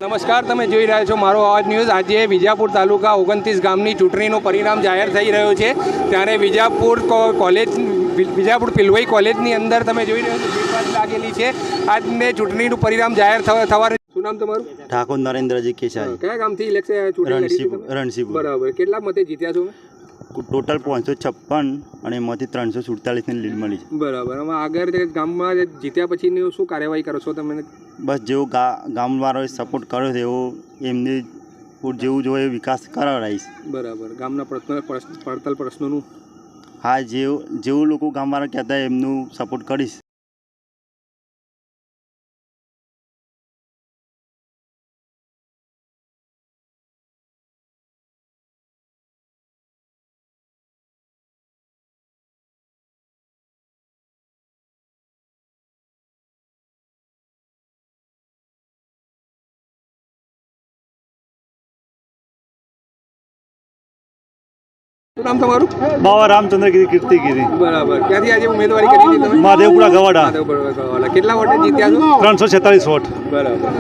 નમસ્કાર, તમે જોઈ રહ્યા છો મારો અવાજ ન્યૂઝ। આજે વિજાપુર તાલુકા 29 ગામની ચૂંટણીનું પરિણામ જાહેર થઈ રહ્યું છે, ત્યારે વિજાપુર પિલવાઈ કોલેજની અંદર તમે જોઈ રહ્યા છો ભીડ લાગેલી છે। આજને ચૂંટણીનું પરિણામ જાહેર થવાનું। શું નામ તમારું? ઠાકોર નરેન્દ્રજી કેસાઈ। કયા ગામથી ઇલેક્શન ચૂંટણી? રણસીપુર। બરાબર, કેટલા મતે જીત્યા છો? ટોટલ 556 અને એમાંથી 347ની લીડ મળી છે। બરાબર, હવે આગળ ગામમાં જીત્યા પછીની શું કાર્યવાહી કરો છો તમે? બસ જેવો ગામવાળાએ સપોર્ટ કર્યો છે એવો એમને જેવું જોઈએ વિકાસ કરાવીશ। બરાબર, ગામના પડતલ પ્રશ્નોનું? હા, જેવું લોકો ગામવાળા કહેતા એમનું સપોર્ટ કરીશ। શું નામ તમારું? બાવા રામચંદ્રગીરી કીર્તિગીરી। બરાબર, ક્યાંથી આજે ઉમેદવારી કરી હતી તમે? મહાદેવપુરા ગવાડા। કેટલા વોટે જીત્યા છો? 346 વોટ। બરાબર।